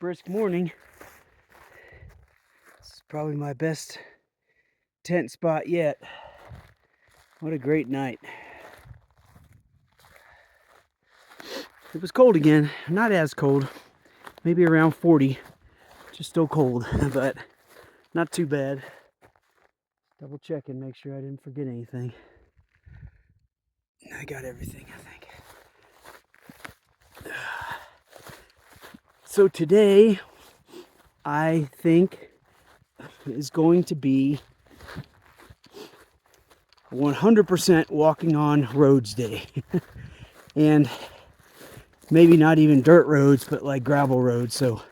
brisk morning. This is probably my best tent spot yet. What a great night. It was cold again, not as cold, maybe around 40, just still cold, but not too bad. Double check and make sure I didn't forget anything. I got everything, I think. So today, I think is going to be 100% walking on roads day. And maybe not even dirt roads, but like gravel roads, so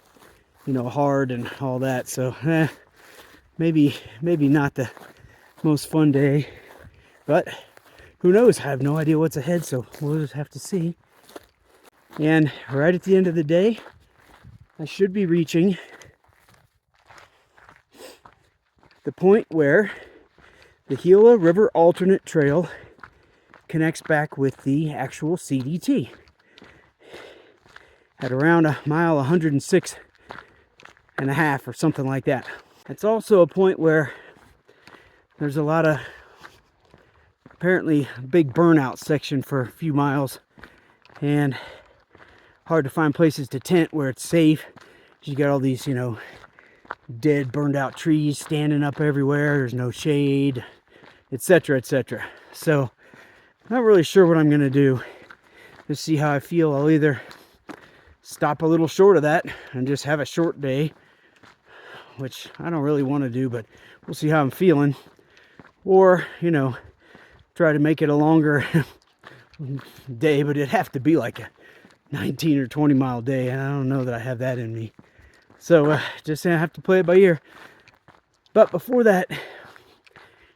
hard and all that. So maybe not the most fun day, but who knows? I have no idea what's ahead, so we'll just have to see. And right at the end of the day, I should be reaching the point where the Gila River Alternate Trail connects back with the actual CDT at around a mile 106 and a half or something like that. It's also a point where there's a lot of apparently big burnout section for a few miles, and hard to find places to tent where it's safe. You got all these dead, burned out trees standing up everywhere. There's no shade, etc., etc. So not really sure what I'm gonna do. Just see how I feel. I'll either stop a little short of that and just have a short day, which I don't really want to do, but we'll see how I'm feeling. Or try to make it a longer day, but it'd have to be like a 19 or 20 mile day, and I don't know that I have that in me. So just have to play it by ear. But before that,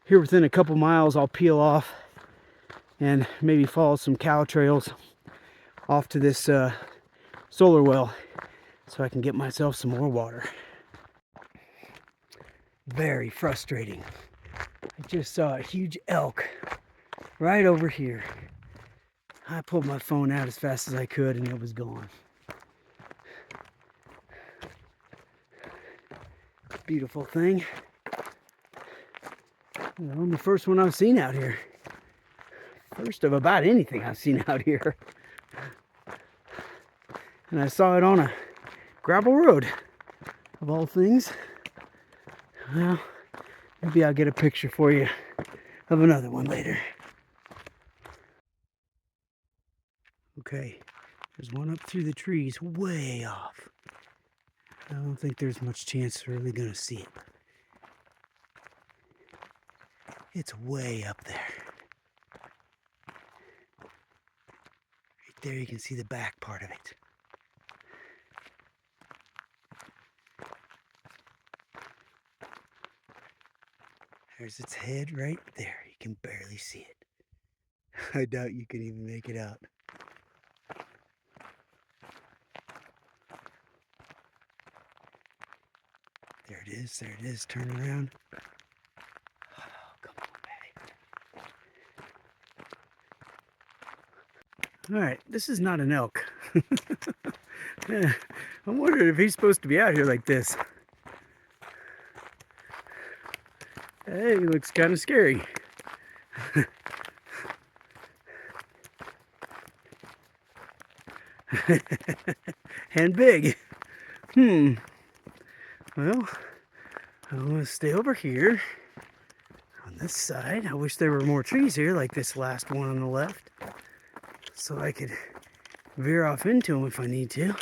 here within a couple miles, I'll peel off and maybe follow some cow trails off to this solar well so I can get myself some more water. Very frustrating. I just saw a huge elk right over here. I pulled my phone out as fast as I could and it was gone. Beautiful thing. I'm the first one I've seen out here. First of about anything I've seen out here. And I saw it on a gravel road, of all things. Well, maybe I'll get a picture for you of another one later. Okay, there's one up through the trees way off. I don't think there's much chance we're really going to see it. It's way up there. Right there you can see the back part of it. There's its head right there. You can barely see it. I doubt you can even make it out. There it is, there it is. Turn around. Oh, come on, baby. Alright, this is not an elk. I'm wondering if he's supposed to be out here like this. Hey, he looks kind of scary. And big. Well, I'm going to stay over here on this side. I wish there were more trees here like this last one on the left, so I could veer off into them if I need to.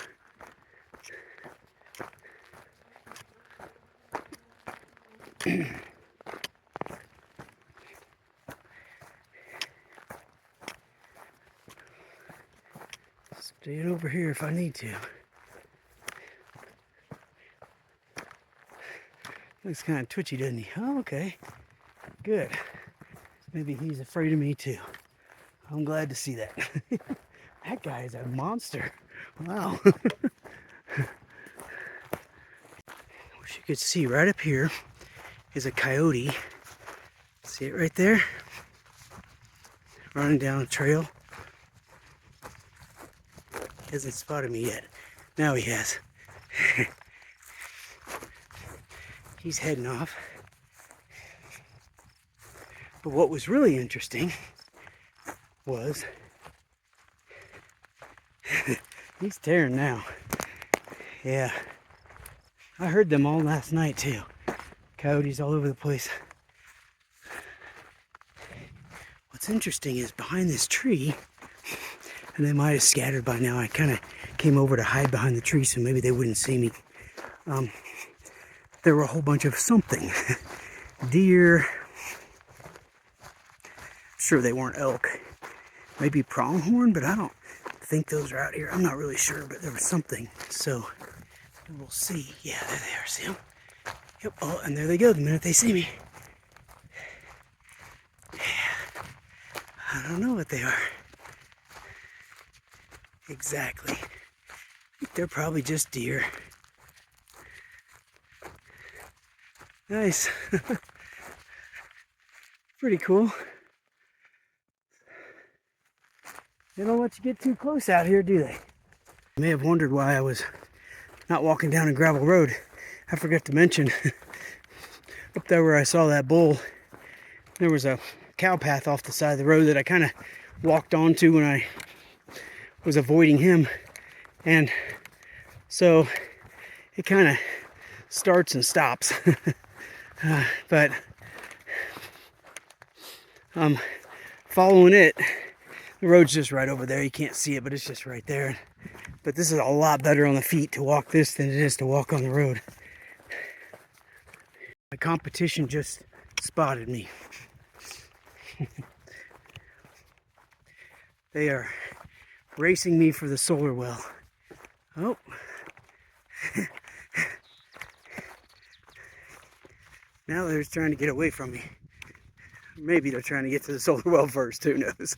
Staying over here if I need to. Looks kind of twitchy, doesn't he? Oh, okay. Good. Maybe he's afraid of me too. I'm glad to see that. That guy is a monster. Wow. Wish you could see right up here is a coyote. See it right there? Running down a trail. Hasn't spotted me yet. Now he has. He's heading off. But what was really interesting was he's tearing now. Yeah. I heard them all last night too. Coyotes all over the place. What's interesting is behind this tree, and they might have scattered by now. I kind of came over to hide behind the tree so maybe they wouldn't see me. There were a whole bunch of something. Deer. Sure they weren't elk. Maybe pronghorn, but I don't think those are out here. I'm not really sure, but there was something. So we'll see. Yeah, there they are. See them? Yep. Oh, and there they go the minute they see me. Yeah. I don't know what they are. Exactly. I think they're probably just deer. Nice. Pretty cool. They don't let you get too close out here, do they? You may have wondered why I was not walking down a gravel road. I forgot to mention, up there where I saw that bull, there was a cow path off the side of the road that I kind of walked onto when I was avoiding him. And so it kind of starts and stops. But following it, the road's just right over there. You can't see it, but it's just right there. But this is a lot better on the feet to walk this than it is to walk on the road. My competition just spotted me. They are racing me for the solar well. Oh. Now they're trying to get away from me. Maybe they're trying to get to the solar well first, who knows?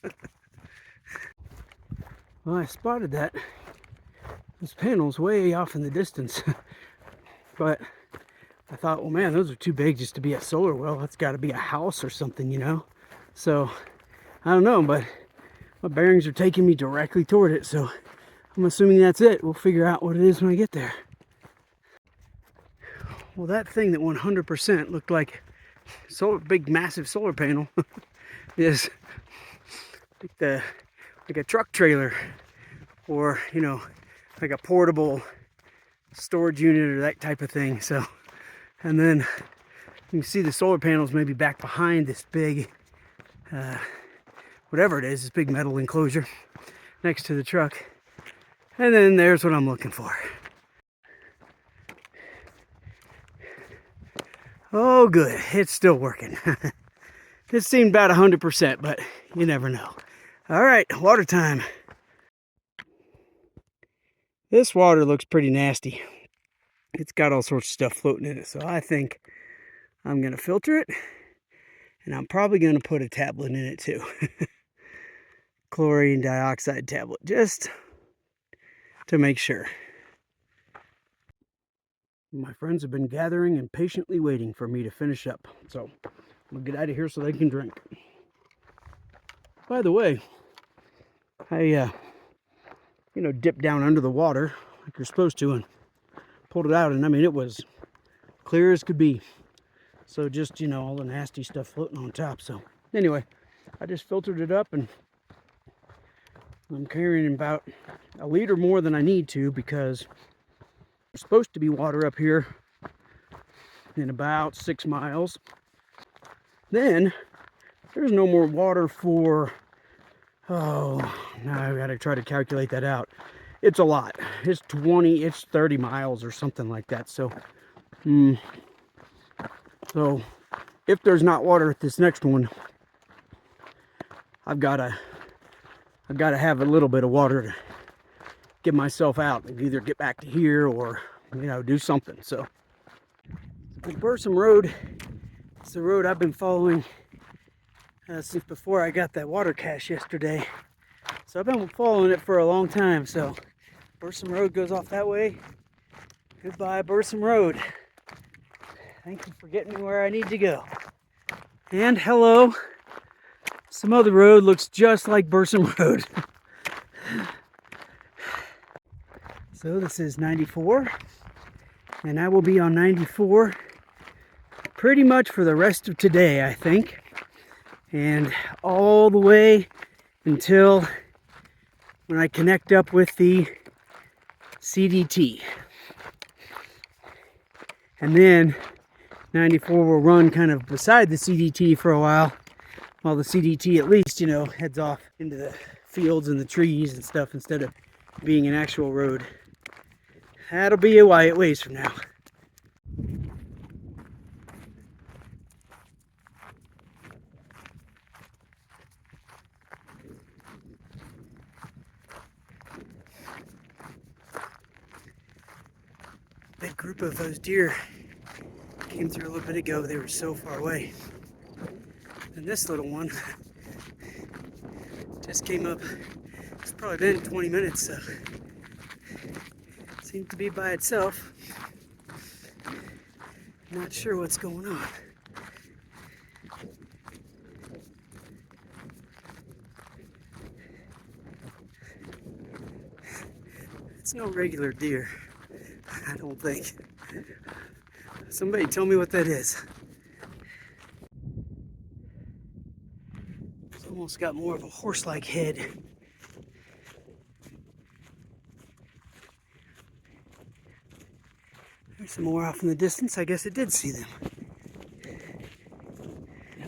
Well, I spotted that. Those panels way off in the distance. But I thought, well, man, those are too big just to be a solar well. That's got to be a house or something, you know? So, I don't know, but my bearings are taking me directly toward it. So, I'm assuming that's it. We'll figure out what it is when I get there. Well, that thing that 100% looked like a big, massive solar panel is like a truck trailer, or, you know, like a portable storage unit or that type of thing. So, and then you can see the solar panels maybe back behind this big, whatever it is, this big metal enclosure next to the truck. And then there's what I'm looking for. Oh, good. It's still working. It seemed about 100%, but you never know. All right, water time. This water looks pretty nasty. It's got all sorts of stuff floating in it, so I think I'm going to filter it, and I'm probably going to put a tablet in it too. Chlorine dioxide tablet, just to make sure. My friends have been gathering and patiently waiting for me to finish up, so I'm going to get out of here so they can drink. By the way, I dipped down under the water like you're supposed to and pulled it out, and I mean, it was clear as could be. So just, all the nasty stuff floating on top. So anyway, I just filtered it up, and I'm carrying about a liter more than I need to, because there's supposed to be water up here in about 6 miles. Then there's no more water for, now I gotta try to calculate that out. It's a lot. It's 30 miles or something like that. So, so if there's not water at this next one, I've gotta have a little bit of water to get myself out and either get back to here or, do something. So the Bursum Road, it's the road I've been following since before I got that water cache yesterday. So I've been following it for a long time. So Bursum Road goes off that way. Goodbye, Bursum Road. Thank you for getting me where I need to go. And hello, some other road looks just like Bursum Road. So this is 94. And I will be on 94 pretty much for the rest of today, I think. And all the way until when I connect up with the CDT. And then 94 will run kind of beside the CDT for a while the CDT at least, you know, heads off into the fields and the trees and stuff instead of being an actual road. That'll be a ways from now. Big group of those deer came through a little bit ago. They were so far away. And this little one just came up. It's probably been 20 minutes, so it seemed to be by itself. Not sure what's going on. It's no regular deer, I don't think. Somebody tell me what that is. It's almost got more of a horse-like head. There's some more off in the distance. I guess it did see them.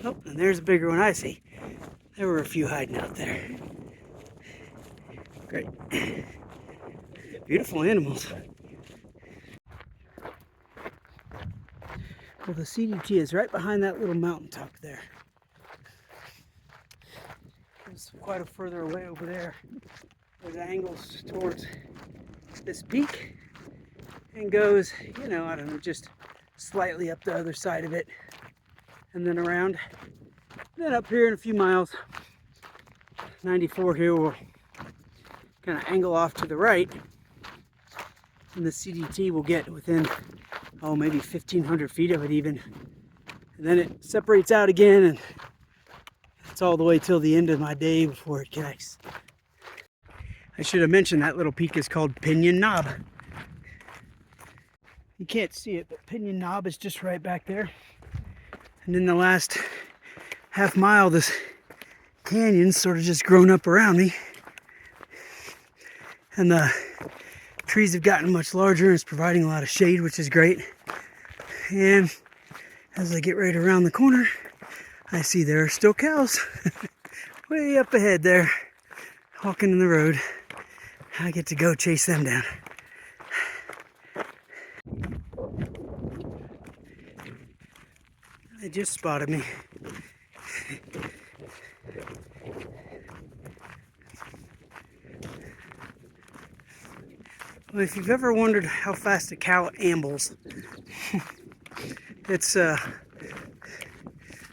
Oh, and there's a bigger one I see. There were a few hiding out there. Great. Beautiful animals. Well, the CDT is right behind that little mountaintop there. It's quite a further away over there. It angles towards this peak and goes, you know, I don't know, just slightly up the other side of it and then around. Then up here in a few miles, 94 here will kind of angle off to the right, and the CDT will get within, maybe 1,500 feet of it even. And then it separates out again, and it's all the way till the end of my day before it connects. I should have mentioned that little peak is called Pinion Knob. You can't see it, but Pinion Knob is just right back there. And in the last half mile, this canyon's sort of just grown up around me. And the trees have gotten much larger and it's providing a lot of shade, which is great. And as I get right around the corner, I see there are still cows way up ahead there, walking in the road. I get to go chase them down. They just spotted me. Well, if you've ever wondered how fast a cow ambles, it's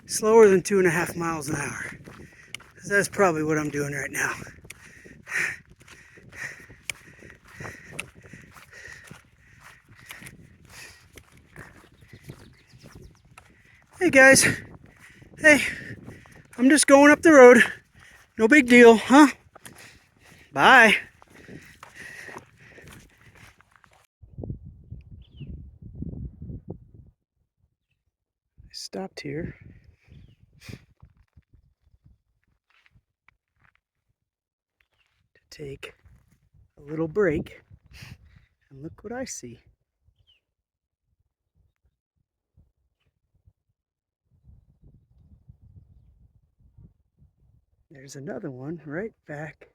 slower than 2.5 miles an hour. That's probably what I'm doing right now. Hey guys, hey, I'm just going up the road. No big deal, huh? Bye. I stopped here to take a little break, and look what I see. There's another one right back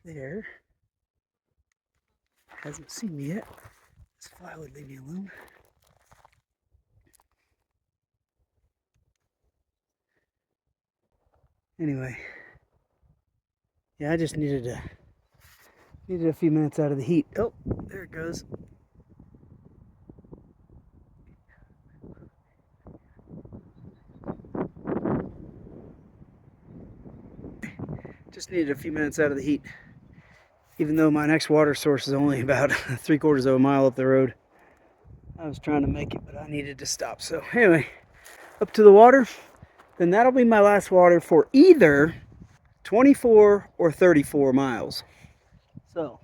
there. Hasn't seen me yet. This fly would leave me alone. Anyway, yeah, I just needed a few minutes out of the heat. Oh, there it goes. Just needed a few minutes out of the heat, even though my next water source is only about 3/4 of a mile up the road. I was trying to make it, but I needed to stop. So anyway, up to the water. Then that'll be my last water for either 24 or 34 miles. So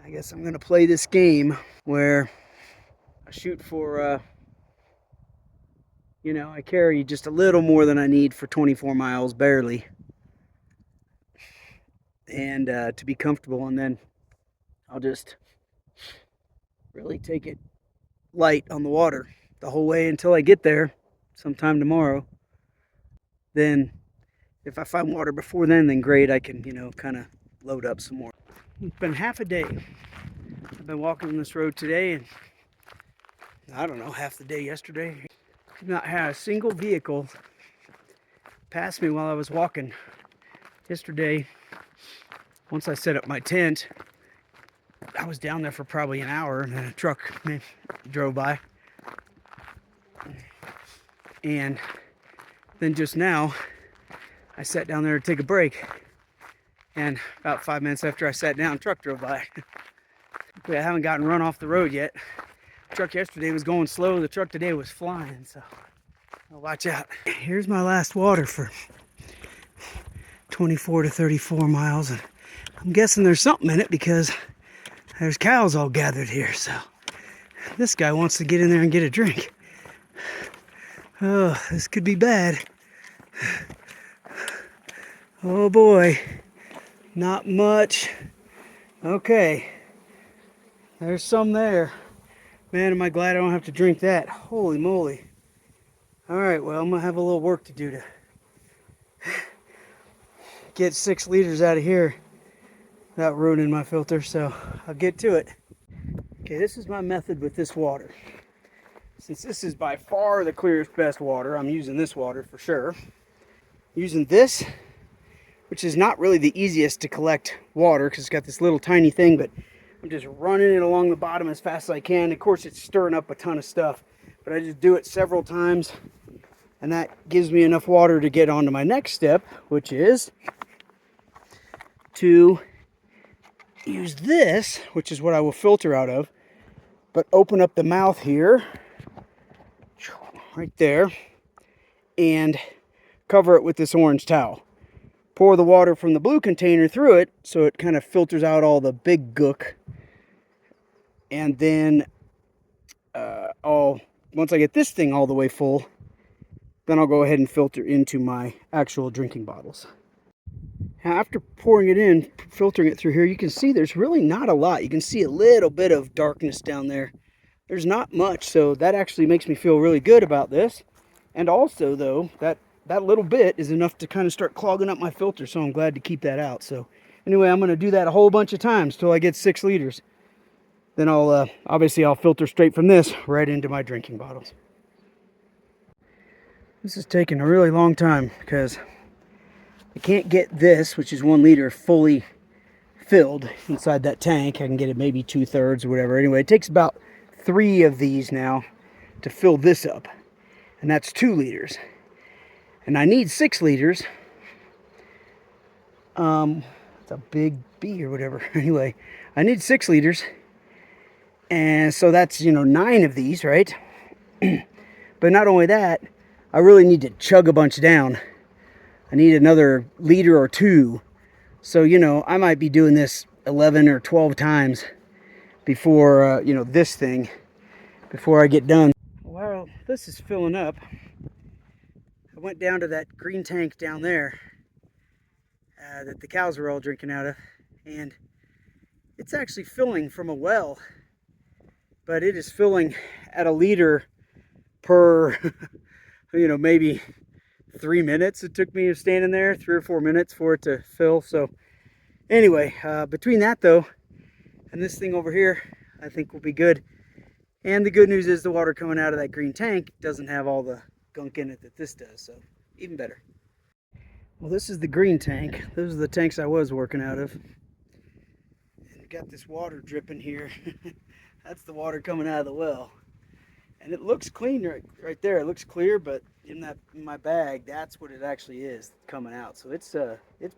I guess I'm going to play this game where I shoot for, you know, I carry just a little more than I need for 24 miles, barely. And to be comfortable, and then I'll just really take it light on the water the whole way until I get there sometime tomorrow. Then if I find water before then great. I can, you know, kind of load up some more. It's been half a day. I've been walking on this road today, and I don't know, half the day yesterday. I've not had a single vehicle pass me while I was walking. Yesterday, once I set up my tent, I was down there for probably an hour, and then a truck drove by. And then just now, I sat down there to take a break. And about 5 minutes after I sat down, a truck drove by. I haven't gotten run off the road yet. The truck yesterday was going slow. The truck today was flying, so I'll watch out. Here's my last water for 24 to 34 miles. And I'm guessing there's something in it because there's cows all gathered here. So this guy wants to get in there and get a drink. Oh, this could be bad. Oh boy, not much. Okay, there's some there. Man, am I glad I don't have to drink that. Holy moly. All right, well, I'm gonna have a little work to do to get 6 liters out of here without ruining my filter, so I'll get to it. Okay, this is my method with this water. Since this is by far the clearest, best water, I'm using this water for sure. Using this, which is not really the easiest to collect water because it's got this little tiny thing, but I'm just running it along the bottom as fast as I can. Of course, it's stirring up a ton of stuff, but I just do it several times, and that gives me enough water to get on to my next step, which is to use this, which is what I will filter out of, but open up the mouth here, right there, and cover it with this orange towel. Pour the water from the blue container through it so it kind of filters out all the big gook. And then once I get this thing all the way full, then I'll go ahead and filter into my actual drinking bottles. Now, after pouring it in, filtering it through here, you can see there's really not a lot. You can see a little bit of darkness down there. There's not much, so that actually makes me feel really good about this. And also, though, that little bit is enough to kind of start clogging up my filter, so I'm glad to keep that out. So anyway, I'm going to do that a whole bunch of times till I get 6 liters. Then obviously I'll filter straight from this right into my drinking bottles. This is taking a really long time because I can't get this, which is 1 liter, fully filled inside that tank. I can get it maybe 2/3 or whatever. Anyway, it takes about 3 of these now to fill this up, and that's 2 liters. And I need 6 liters. It's a big B or whatever. Anyway, I need 6 liters. And so that's, 9 of these, right? But not only that, I really need to chug a bunch down. I need another liter or 2. So, I might be doing this 11 or 12 times before, this thing, before I get done. Well, this is filling up. I went down to that green tank down there that the cows are all drinking out of, and it's actually filling from a well, but it is filling at a liter per, maybe 3 minutes. It took me standing there 3 or 4 minutes for it to fill. So anyway, between that though and this thing over here, I think we'll be good. And the good news is the water coming out of that green tank doesn't have all the gunk in it that this does, so even better. Well, this is the green tank. Those are the tanks I was working out of. And got this water dripping here. That's the water coming out of the well. And it looks clean right there. It looks clear, but in my bag, that's what it actually is coming out. So it's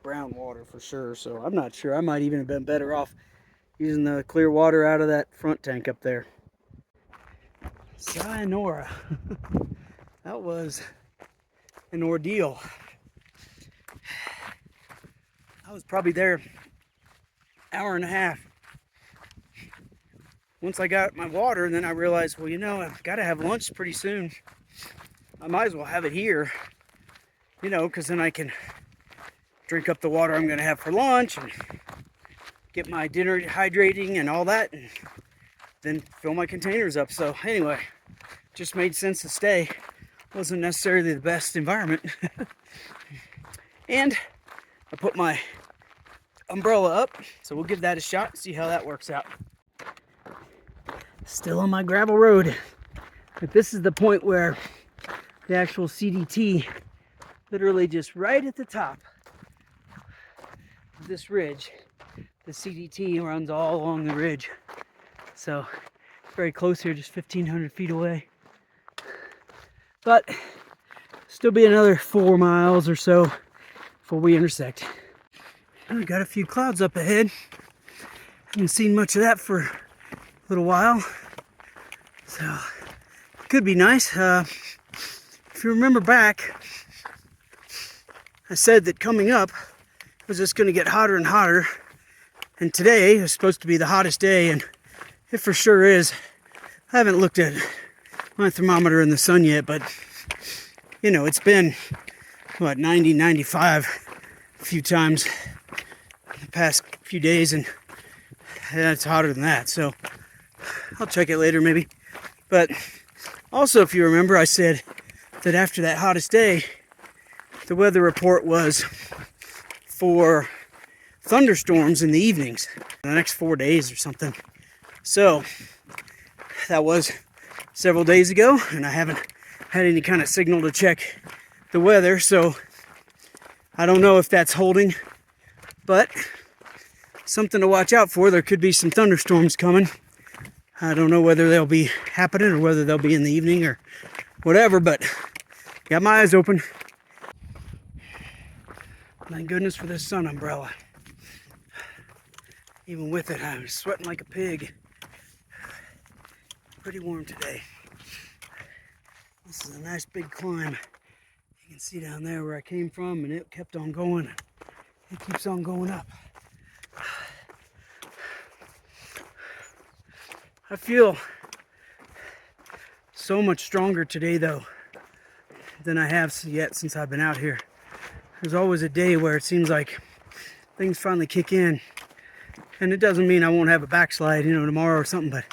brown water for sure. So I'm not sure. I might even have been better off using the clear water out of that front tank up there. Sayonara. That was an ordeal. I was probably there hour and a half. once I got my water, and then I realized, well, you know, I've got to have lunch pretty soon. I might as well have it here, you know, because then I can drink up the water I'm going to have for lunch and get my dinner hydrating and all that, and then fill my containers up. So anyway, just made sense to stay. Wasn't necessarily the best environment. And I put my umbrella up, so we'll give that a shot and see how that works out. Still on my gravel road. But this is the point where the actual CDT, literally just right at the top of this ridge, the CDT runs all along the ridge. So very close here, just 1,500 feet away. But still be another 4 miles or so before we intersect. We got a few clouds up ahead. Haven't seen much of that for a little while. So could be nice. If you remember back, I said that coming up it was just going to get hotter and hotter. And today is supposed to be the hottest day, and it for sure is. I haven't looked at my thermometer in the sun yet, but you know, it's been what, 90, 95 a few times the past few days, and it's hotter than that. So I'll check it later maybe. But also, if you remember, I said that after that hottest day, the weather report was for thunderstorms in the evenings, the next 4 days or something. So that was several days ago, and I haven't had any kind of signal to check the weather, so I don't know if that's holding, but something to watch out for. There could be some thunderstorms coming. I don't know whether they'll be happening or whether they'll be in the evening or whatever, but got my eyes open. Thank goodness for this sun umbrella. Even with it, I'm sweating like a pig. Pretty warm today. This is a nice big climb. You can see down there where I came from, and it kept on going. It keeps on going up. I feel so much stronger today, though, than I have yet since I've been out here. There's always a day where it seems like things finally kick in. And it doesn't mean I won't have a backslide, you know, tomorrow or something, but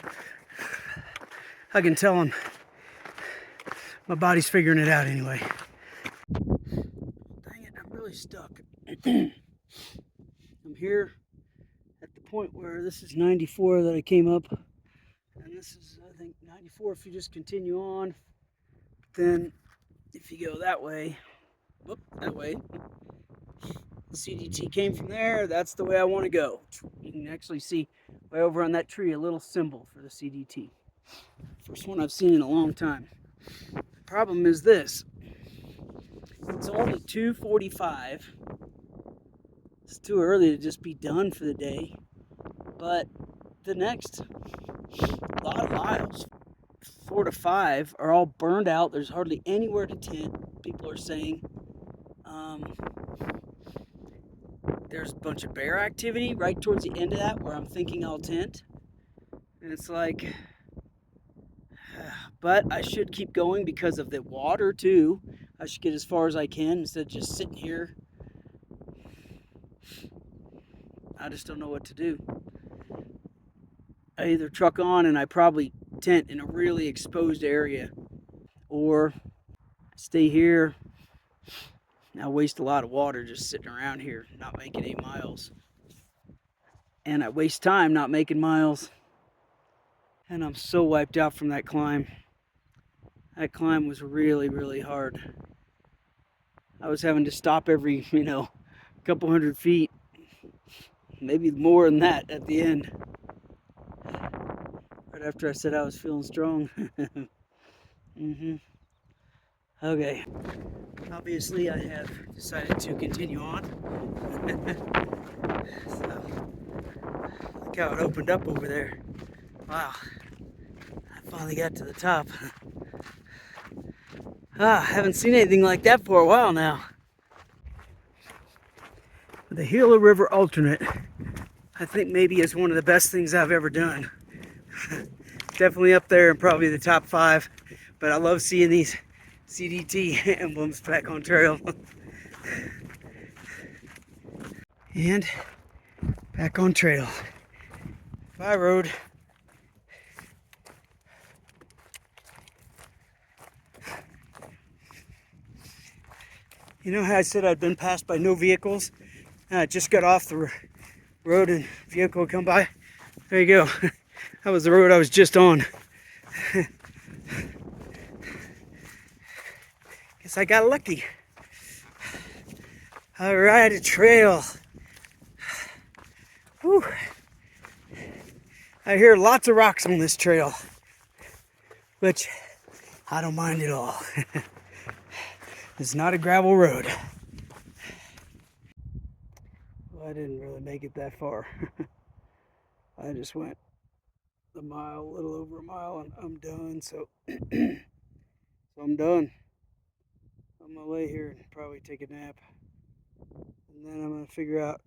I can tell my body's figuring it out anyway. Dang it, I'm really stuck. I'm here at the point where this is 94 that I came up. And this is, I think, 94 if you just continue on. Then if you go that way, whoop, that way, the CDT came from there. That's the way I want to go. You can actually see way over on that tree a little symbol for the CDT. First one I've seen in a long time. The problem is this. It's only 2:45. It's too early to just be done for the day. But the next lot of miles, 4 to 5, are all burned out. There's hardly anywhere to tent, people are saying. There's a bunch of bear activity right towards the end of that where I'm thinking I'll tent. And it's like, but I should keep going because of the water too. I should get as far as I can instead of just sitting here. I just don't know what to do. I either truck on and I probably tent in a really exposed area, or stay here. I waste a lot of water just sitting around here, not making 8 miles. And I waste time not making miles. And I'm so wiped out from that climb. That climb was really, really hard. I was having to stop every, couple hundred feet. Maybe more than that at the end. Right after I said I was feeling strong. Okay. Obviously, I have decided to continue on. So, look how it opened up over there. Wow. I finally got to the top. I haven't seen anything like that for a while now. The Gila River alternate, I think maybe is one of the best things I've ever done. Definitely up there and probably the top 5. But I love seeing these CDT emblems back on trail. And back on trail. Bye, road. You know how I said I'd been passed by no vehicles? I just got off the road and a vehicle come by. There you go. That was the road I was just on. Guess I got lucky. All right, a trail. Whew. I hear lots of rocks on this trail, which I don't mind at all. It's not a gravel road. Well, I didn't really make it that far. I just went a mile, a little over a mile, and I'm done. So, I'm done. I'm gonna lay here and probably take a nap, and then I'm gonna figure out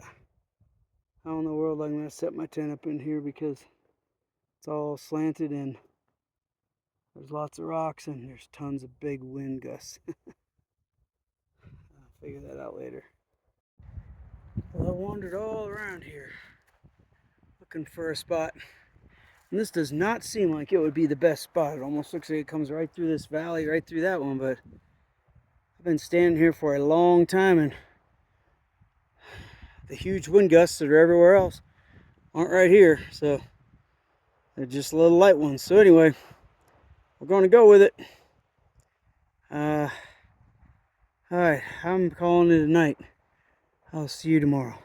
how in the world I'm gonna set my tent up in here, because it's all slanted and there's lots of rocks and there's tons of big wind gusts. I'll figure that out later. Well, I wandered all around here looking for a spot. And this does not seem like it would be the best spot. It almost looks like it comes right through this valley, right through that one. But I've been standing here for a long time, and the huge wind gusts that are everywhere else aren't right here. So they're just little light ones. So anyway, we're going to go with it. All right, I'm calling it a night. I'll see you tomorrow.